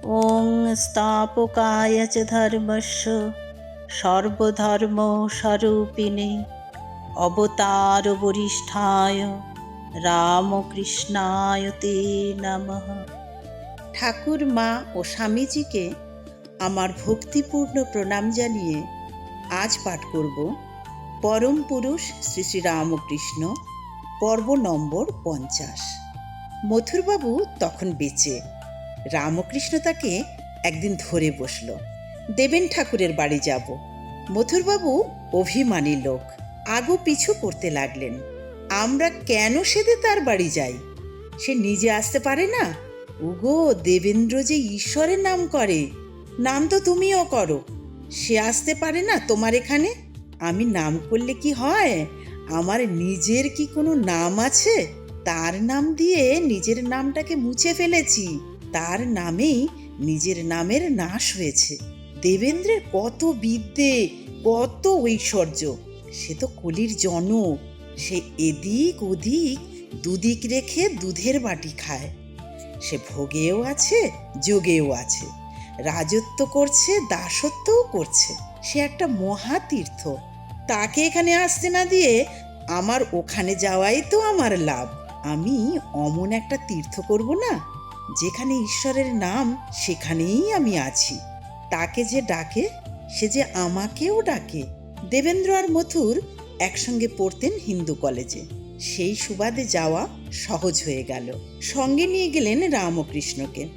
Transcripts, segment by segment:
ওং স্থাপকায় চ ধর্মস্য সর্বধর্মস্বরূপিণে অবতার বরিষ্ঠায় রামকৃষ্ণায় তে নমঃ। ঠাকুর, মা ও স্বামীজিকে আমার ভক্তিপূর্ণ প্রণাম জানিয়ে আজ পাঠ করব পরম পুরুষ শ্রী শ্রী রামকৃষ্ণ, পর্ব নম্বর 50। মথুরবাবু তখন বেঁচে। রামকৃষ্ণ তাকে একদিন ধরে বসল। দেবেন ঠাকুরের বাড়ি যাব। মথুরবাবু অভিমানী লোক, আগু পিছু করতে লাগলেন। আমরা কেন সেদে তার বাড়ি যাই? সে নিজে আসতে পারে না? উগো, দেবেন্দ্র যে ঈশ্বরের নাম করে, নাম তো তুমিও করো। সে আসতে পারে না তোমার এখানে? আমি নাম করলে কি হয়? আমার নিজের কি কোনো নাম আছে? তার নাম দিয়ে নিজের নামটাকে মুছে ফেলেছি। তার নামেই নিজের নামের নাশ হয়েছে। দেবেন্দ্রের কত বিদ্যে, কত ঐশ্বর্য। সে তো কলির জনক। সে এদিক ওদিক দুদিক রেখে দুধের বাটি খায়। সে ভোগেও আছে, যোগেও আছে, রাজত্ব করছে, দাসত্বও করছে। সে একটা মহাতীর্থ। তাকে এখানে আসতে না দিয়ে আমার ওখানে যাওয়াই তো আমার লাভ। আমি অমন একটা তীর্থ করব না? যেখানে ঈশ্বরের নাম, সেখানেই আমি আছি। তাকে যে ডাকে, সে যে আমাকেও ডাকে। দেবেন্দ্র আর মথুর একসঙ্গে পড়তেন হিন্দু কলেজে। সেই সুবাদে যাওয়া সহজ হয়ে গেল। সঙ্গে নিয়ে গেলেন রামকৃষ্ণকে।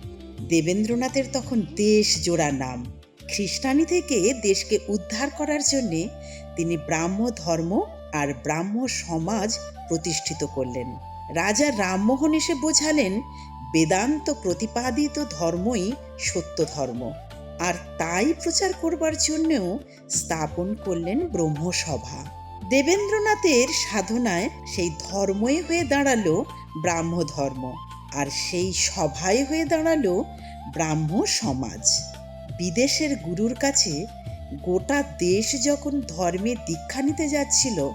দেবেন্দ্রনাথের তখন দেশ জোড়া নাম। খ্রিস্টানি থেকে দেশকে উদ্ধার করার জন্যে তিনি ব্রাহ্ম ধর্ম আর ব্রাহ্ম সমাজ প্রতিষ্ঠিত করলেন। রাজা রামমোহন এসে বোঝালেন বেদান্ত প্রতিপাদিত ধর্মই সত্য ধর্ম, আর তাই প্রচার করবার জন্যও স্থাপন করলেন ব্রহ্মসভা। দেবেন্দ্রনাথের সাধনায় সেই ধর্মই হয়ে দাঁড়ালো ব্রাহ্ম ধর্ম, আর সেই সভাই হয়ে দাঁড়ালো ব্রাহ্ম সমাজ। বিদেশের গুরুর কাছে গোটা দেশ যখন ধর্মে দীক্ষা নিতে যাচ্ছিল,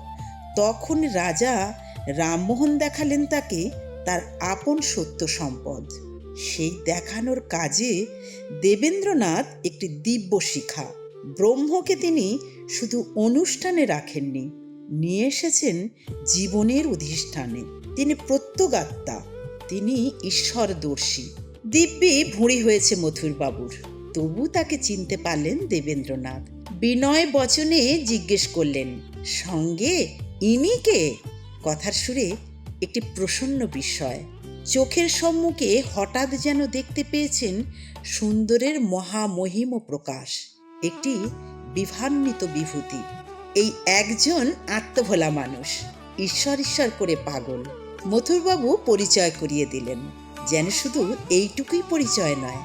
তখন রাজা রামমোহন দেখালেন তাকে তার আপন সত্য সম্পদ। সেই দেখানোর কাজে দেবেন্দ্রনাথ একটি দিব্য শিখা। ব্রহ্মকে তিনি শুধু অনুষ্ঠানে রাখেননি, নিয়ে এসেছেন জীবনের অধিষ্ঠানে। তিনি প্রত্যগাত্মা, তিনি ঈশ্বরদর্শী। দিব্যি ভুঁড়ি হয়েছে মথুরবাবুর, তবু তাকে চিনতে পারলেন দেবেন্দ্রনাথ। বিনয় বচনে জিজ্ঞেস করলেন, সঙ্গে ইনি কে? কথার সুরে একটি প্রসন্ন বিস্ময়। চোখের সম্মুখে হঠাৎ যেন দেখতে পেয়েছেন সুন্দরের মহামহিম প্রকাশ, একটি বিভান্বিত বিভূতি। এই একজন আত্মভোলা মানুষ, ঈশ্বর ঈশ্বর করে পাগল। মথুরবাবু পরিচয় করিয়ে দিলেন। যেন শুধু এইটুকুই পরিচয় নয়,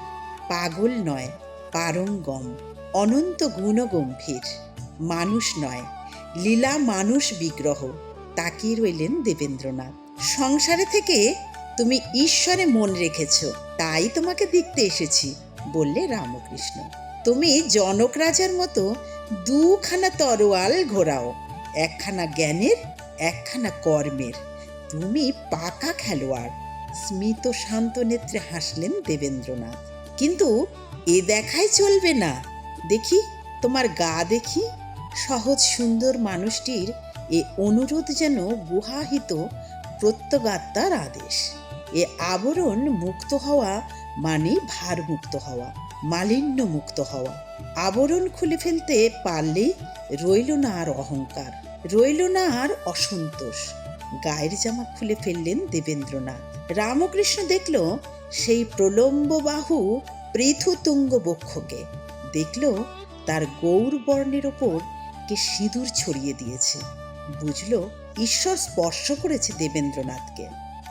পাগল নয়, পারঙ্গম, অনন্ত গুণগম্ভীর। মানুষ নয়, লীলা মানুষ বিগ্রহ। তাকিয়ে রইলেন দেবেন্দ্রনাথ। সংসারে থেকে তুমি ঈশ্বরে মন রেখেছ, তাই তোমাকে দেখতে এসেছি, বললে রামকৃষ্ণ। তুমি জনক রাজার মতো দুখানা তরোয়াল ঘোরাও, একখানা জ্ঞানের, একখানা কর্মের। তুমি পাকা খেলোয়াড়। স্মিত শান্ত নেত্রে হাসলেন দেবেন্দ্রনাথ। কিন্তু এ দেখাই চলবে না। দেখি তোমার গা দেখি। সহজ সুন্দর মানুষটির এ অনুরোধ যেন গুহাহিত প্রত্যগাত্মার আদেশ। এ আবরণ মুক্ত হওয়া মানে ভার মুক্ত হওয়া, মালিন্য মুক্ত হওয়া। আবরণ খুলে ফেলতে পারলেই রইল না আর অহংকার, রইল না আর অসন্তোষ। গায়ের জামা খুলে ফেললেন দেবেন্দ্রনাথ। রামকৃষ্ণ দেখল সেই প্রলম্ব বাহু পৃথুতুঙ্গ বক্ষকে, দেখল তার গৌর বর্ণের ওপর কে সিঁদুর ছড়িয়ে দিয়েছে। বুঝল ঈশ্বর স্পর্শ করেছে দেবেন্দ্রনাথকে।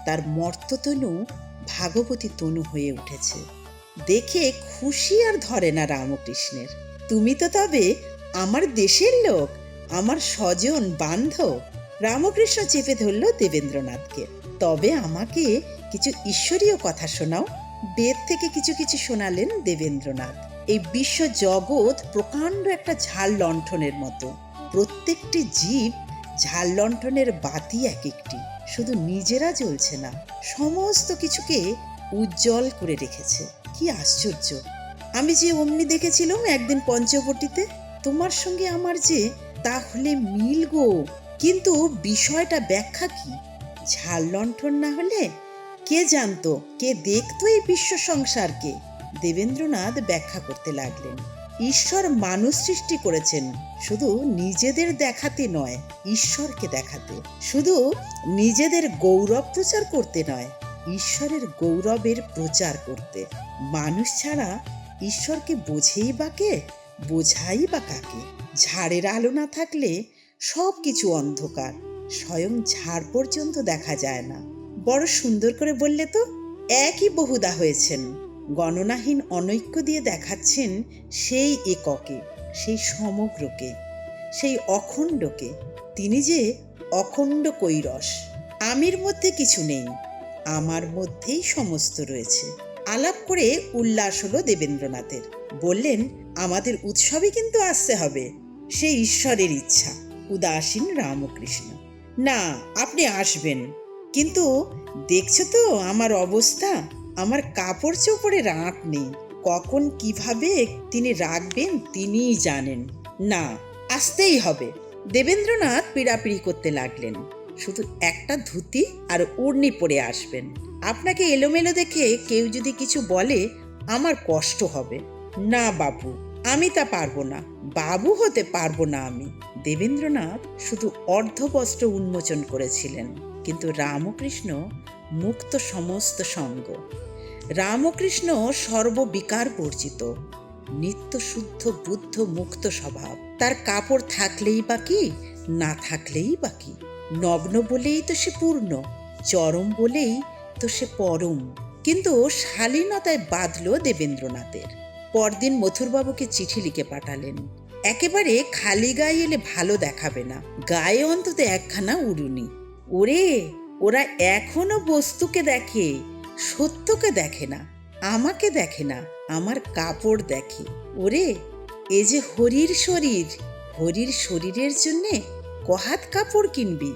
তার মর্ততনু ভাগবতী তনু হয়ে উঠেছে। দেখে খুশি আর ধরে না রামকৃষ্ণের। তুমি তো তবে আমার দেশের লোক, আমার স্বজন বান্ধব। রামকৃষ্ণ চেপে ধরল দেবেন্দ্রনাথকে। তবে আমাকে কিছু ঈশ্বরীয় কথা শোনাও। বেদ থেকে কিছু কিছু শোনালেন দেবেন্দ্রনাথ। এই বিশ্ব জগৎ প্রকাণ্ড একটা ঝাল লণ্ঠনের মতো। প্রত্যেকটি জীব ঝাল লণ্ঠনের বাতি এক একটি, শুধু নিজেরা জ্বলছে না, সমস্ত কিছুকে উজ্জ্বল করে রেখেছে। কি আশ্চর্য! আমি যে অমনি দেখেছিলাম একদিন পঞ্চবটিতে, তোমার সঙ্গে আমার যে তাহলে মিল গো। কিন্তু বিষয়টা ব্যাখ্যা কি? ঝাড় লণ্ঠন না হলে কে জানতো, কে দেখতো এই বিশ্ব সংসারকে? দেবেন্দ্রনাথ ব্যাখ্যা করতে লাগলেন। ঈশ্বর মানুষ সৃষ্টি করেছেন শুধু নিজেদের দেখাতে নয়, ঈশ্বরকে দেখাতে। শুধু নিজেদের গৌরব প্রচার করতে নয়, ঈশ্বরের গৌরবের প্রচার করতে। মানুষ ছাড়া ঈশ্বরকে বোঝেই বা কে, বোঝাই বা কাকে? ঝাড়ের আলো না থাকলে সব কিছু অন্ধকার, স্বয়ং ঝাড় পর্যন্ত দেখা যায় না। বড় সুন্দর করে বললে তো। একই বহুদা হয়েছেন, গণনাহীন অনৈক্য দিয়ে দেখাচ্ছেন সেই এককে, সেই সমগ্রকে, সেই অখণ্ডকে। তিনি যে অখণ্ড কৈরস। আমির মধ্যে কিছু নেই, আমার মধ্যেই সমস্ত রয়েছে। আলাপ করে উল্লাস হলো দেবেন্দ্রনাথের। বললেন, আমাদের উৎসবে কিন্তু আসতে হবে, সে ঈশ্বরের ইচ্ছা। উদাসীন রামকৃষ্ণ, না আপনি আসবেন, কিন্তু দেখছো তো আমার অবস্থা, আমার কাপড় চোপড়ের আঁট নেই। কখন কিভাবে তিনি রাখবেন তিনিই জানেন। না, আসতেই হবে। দেবেন্দ্রনাথ পীড়াপিড়ি করতে লাগলেন, শুধু একটা ধুতি আর ওড়নি পরে আসবেন। আপনাকে এলোমেলো দেখে কেউ যদি কিছু বলে আমার কষ্ট হবে। না বাবু, আমি তা পারবো না, বাবু হতে পারবো না আমি। দেবেন্দ্রনাথ শুধু অর্ধবস্ত্র উন্মোচন করেছিলেন, কিন্তু রামকৃষ্ণ মুক্ত সমস্ত সঙ্গ। রামকৃষ্ণ সর্ববিকার বর্জিত, নিত্য শুদ্ধ বুদ্ধ মুক্ত স্বভাব। তার কাপড় থাকলেই বা কি, না থাকলেই বা কি? নগ্ন বলেই তো সে পূর্ণ, চরম বলেই তো সে পরম। কিন্তু শালীনতায় বাঁধল দেবেন্দ্রনাথের। পরদিন মথুরবাবুকে চিঠি লিখে পাঠালেন। একেবারে খালি গায়ে এলে ভালো দেখাবে না, গায়ে অন্তত একখানা উড়ুনি। ওরে, ওরা এখনো বস্তুকে দেখে, সত্যকে দেখে না, আমাকে দেখে না, আমার কাপড় দেখে। ওরে, এ যে হরির শরীর, হরির শরীরের জন্যে কহাত কাপড় কিনবি?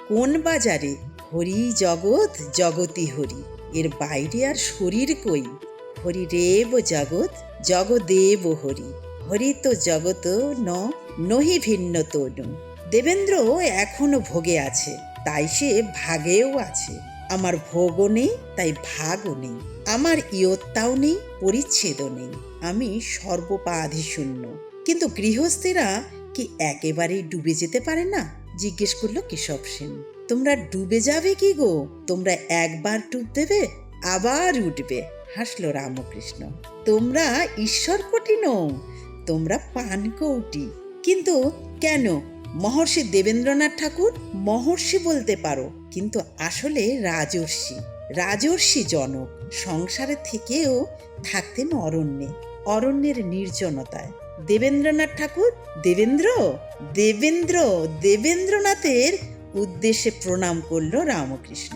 কোন বাজারে? হরি জগৎ, জগতি হরি, এর বাইরে আর শরীর কই? হরিরেব জগৎ, জগদেব হরি, হরি তো জগত নহি ভিন্ন তনু। দেবেন্দ্র এখনো ভোগে আছে, তাই সে ভাগেও আছে। আমার ভোগও নেই, তাই ভাগও নেই। আমার ইয়ত্তাও নেই, পরিচ্ছেদও নেই। আমি সর্বপাধি শূন্য। কিন্তু গৃহস্থেরা কি একেবারেই ডুবে যেতে পারে না? জিজ্ঞেস করলো কেশব সেন। তোমরা ডুবে যাবে কি গো? তোমরা একবার ডুব দেবে, আবার উঠবে, হাসলো রামকৃষ্ণ। তোমরা ঈশ্বর কোটি নও, তোমরা পানকৌটি। কিন্তু কেন? মহর্ষি দেবেন্দ্রনাথ ঠাকুর মহর্ষি বলতে পারো, কিন্তু আসলে রাজর্ষি, রাজর্ষি জনক। সংসারে থেকেও থাকতেন অরণ্যে, অরণ্যের নির্জনতায়। দেবেন্দ্রনাথ ঠাকুর দেবেন্দ্রনাথের উদ্দেশ্যে প্রণাম করল রামকৃষ্ণ।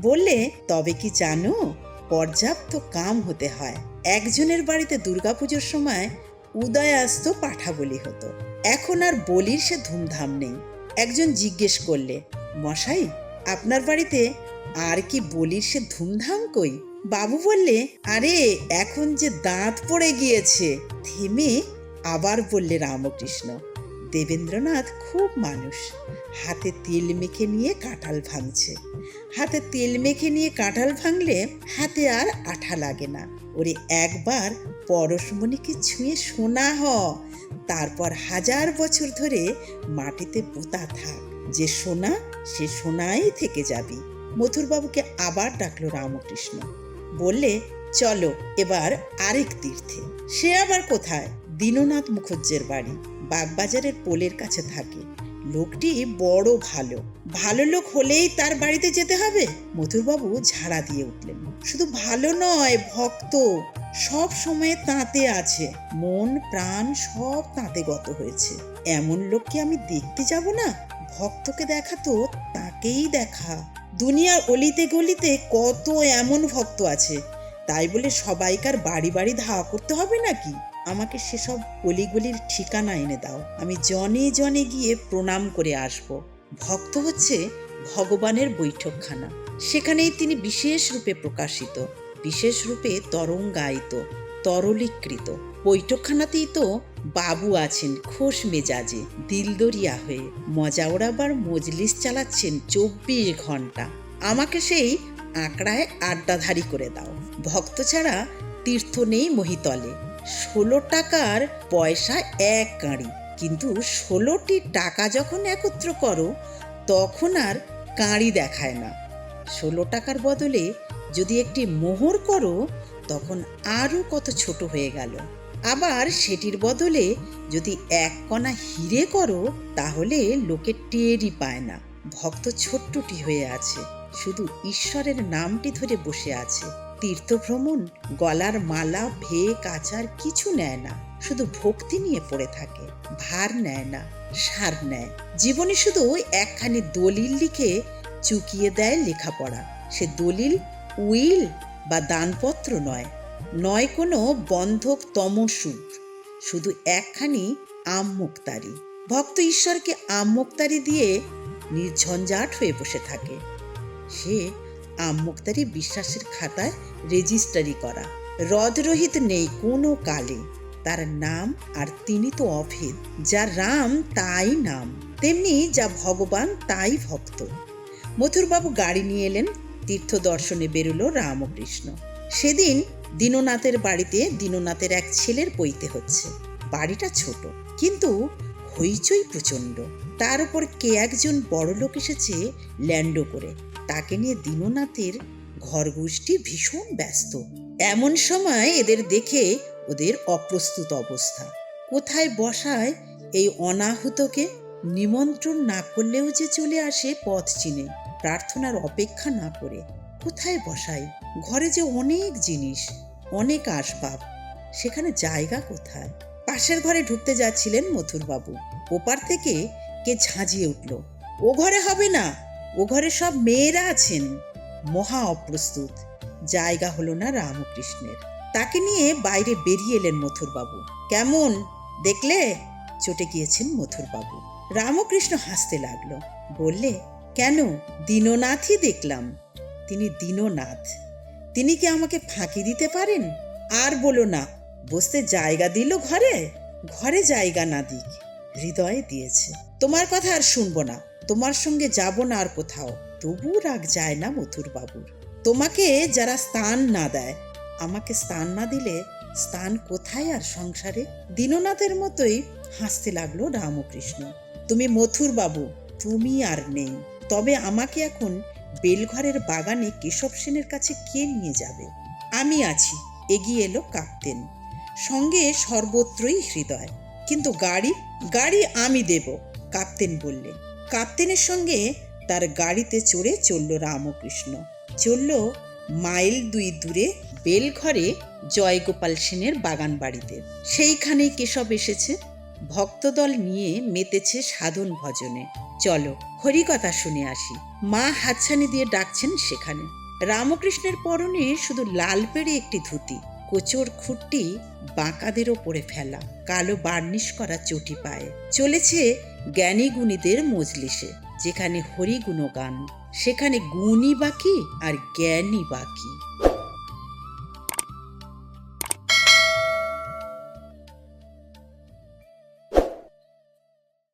বললে, তবে কি জানো, পর্যাপ্ত কাম হতে হয়। একজনের বাড়িতে দুর্গাপুজোর সময় উদয়াস্ত পাঠা বলি হতো, এখন আর বলির সে ধুমধাম নেই। একজন জিজ্ঞেস করলে, মশাই আপনার বাড়িতে আর কি বলির সে ধুমধাম কই? বাবু বললে, আরে এখন যে দাঁত পড়ে গিয়েছে। থেমে আবার বললে রামকৃষ্ণ, দেবেন্দ্রনাথ খুব মানুষ, হাতে তেল মেখে নিয়ে কাঁঠাল ভাঙছে। হাতে তেল মেখে নিয়ে কাঁঠাল ভাঙলে হাতে আর আঠা লাগে না। ওরে একবার পরশমণিকে ছুঁয়ে সোনা হ, তারপর 1000 বছর ধরে মাটিতে পোতা থাক, যে সোনা সে সোনাই থেকে যাবি। মথুরবাবুকে আবার ডাকলো রামকৃষ্ণ। বললে, চলো এবার আরেক তীর্থে। সে আবার কোথায়? দীননাথ মুখুজ্জের বাড়ি, বাগবাজারের পোলের কাছে থাকে। লোকটি বড় ভালো, ভালো লোক হলেই তার বাড়িতে যেতে হবে? মথুরবাবু ঝাড়া দিয়ে উঠলেন। শুধু ভালো নয়, ভক্ত। সব সময় তাঁতে আছে, মন প্রাণ সব তাঁতে গত হয়েছে। এমন লোককে আমি দেখতে যাব না? ভক্তকে দেখা তো তাকেই দেখা। দুনিয়ার অলিতে গলিতে কত এমন ভক্ত আছে, তাই বলে সবাইকার বাড়ি বাড়ি ধাওয়া করতে হবে নাকি? আমাকে সেসব অলিগলির ঠিকানা এনে দাও, আমি জনে জনে গিয়ে প্রণাম করে আসব। ভক্ত হচ্ছে ভগবানের বৈঠকখানা, সেখানেই তিনি বিশেষ রূপে প্রকাশিত। বিশেষ রূপে তরঙ্গায়িত, তরলীকৃত। বৈঠকখানাতেই তো বাবু আছেন খোশ মেজাজে, দিলদরিয়া হয়ে, মজা ওড়াবার মজলিস চালাচ্ছেন 24 ঘন্টা। আমাকে সেই আঁকড়ায় আড্ডাধারী করে দাও। ভক্ত ছাড়া তীর্থ নেই মহিতলে। 16 টাকার পয়সা 1 কাঁড়ি, কিন্তু 16টি টাকা যখন একত্র করো তখন আর কাঁড়ি দেখায় না। 16 টাকার বদলে যদি একটি মোহর করো তখন আরও কত ছোট হয়ে গেল। আবার সেটির বদলে যদি 1 কণা হিরে করো তাহলে লোকে টেরই পায় না। ভক্ত ছোট্টটি হয়ে আছে, শুধু ঈশ্বরের নামটি ধরে বসে আছে। তীর্থভ্রমণ গলার মালা, ভেক, আচার কিছু নেয় না, শুধু ভক্তি নিয়ে পড়ে থাকে। ভার নেয় না, সার নেয়। জীবনে শুধু একখানি দলিল লিখে চুকিয়ে দেয় লেখাপড়া। সে দলিল উইল বা দানপত্র নয়, নয় কোনো বন্ধক তমসুদ, শুধু একখানি আমমুক্তারি। ভক্ত ঈশ্বরকে আমমুক্তারি দিয়ে নির্ঝঞ্ঝাট হয়ে বসে থাকে। সে আমমুক্তারি বিশ্বাসের খাতায় রেজিস্ট্রারি করা, রদরহিত নেই কোনো কালে। তার নাম, আর তিনি তো অভেদ। যা রাম তাই নাম, তেমনি যা ভগবান তাই ভক্ত। মথুরবাবু গাড়ি নিয়ে এলেন। তীর্থ দর্শনে বেরোলো রামকৃষ্ণ। সেদিন দীননাথের বাড়িতে দীননাথের এক ছেলের পৈতে হচ্ছে। বাড়িটা ছোট, কিন্তু হইচই প্রচণ্ড। তার উপর কে একজন বড়লোক এসেছে ল্যান্ডো করে। তাকে নিয়ে দীননাথের ঘরগোষ্ঠী ভীষণ ব্যস্ত। এমন সময় এদের দেখে ওদের অপ্রস্তুত অবস্থা। কোথায় বসায় এই অনাহুতকে? নিমন্ত্রণ না করলেও যে চলে আসে পথ চিনে, প্রার্থনার অপেক্ষা না করে। কোথায় বসাই? ঘরে যে অনেক জিনিস, অনেক আসবাব, সেখানে জায়গা কোথায়? পাশের ঘরে ঢুকতে যাচ্ছিলেন মথুরবাবু। ওপার থেকে কে ঝাঁঝিয়ে উঠল, ও ঘরে হবে না, ও ঘরে সব মেয়েরা আছেন। মহা অপ্রস্তুত, জায়গা হলো না রামকৃষ্ণের। তাকে নিয়ে বাইরে বেরিয়ে এলেন মথুরবাবু। কেমন দেখলে? চটে গিয়েছেন মথুরবাবু। রামকৃষ্ণ হাসতে লাগলো, বললে, কেন, দীননাথই দেখলাম। তিনি দীননাথ, তিনি কি আমাকে ফাঁকি দিতে পারেন? আর বলো না, বসতে জায়গা দিল ঘরে? ঘরে জায়গা না দিক, হৃদয়ে দিয়েছে। তোমার কথা আর শুনবো না, তোমার সঙ্গে যাব না আর কোথাও। তবু রাগ যায় না মথুরবাবুর। তোমাকে যারা স্থান না দেয়, আমাকে স্থান না দিলে স্থান কোথায় আর সংসারে? দীননাথের মতোই হাসতে লাগলো রামকৃষ্ণ। তুমি মথুরবাবু, তুমি আর নেই। তবে আমাকে এখন বেলঘরের বাগানে কেশব সেনের কাছে কে নিয়ে যাবে? আমি আছি। এগিয়ে এলো কাপ্তেন, সঙ্গে সর্বত্রই হৃদয়। কিন্তু গাড়ি? গাড়ি আমি দেব, কাপ্তেন বললে। কাপ্তেনের সঙ্গে তার গাড়িতে চড়ে চলল রামকৃষ্ণ। চলল মাইল 2 দূরে বেলঘরে জয়গোপাল সেনের বাগান বাড়িতে। সেইখানেই কেশব এসেছে। ভক্তদল নিয়ে মেতেছে সাধন ভজনে। চলো হরিকথা শুনে আসি। মা হাতছানি দিয়ে ডাকছেন সেখানে। রামকৃষ্ণের পরনে শুধু লাল পেড়ে একটি ধুতি, কোচর খুঁটটি বাঁকাদের ওপরে ফেলা, কালো বার্নিশ করা চটি পায়ে। চলেছে জ্ঞানী গুণীদের মজলিসে। যেখানে হরিগুণ গান, সেখানে গুণী বাকি আর জ্ঞানী বাকি।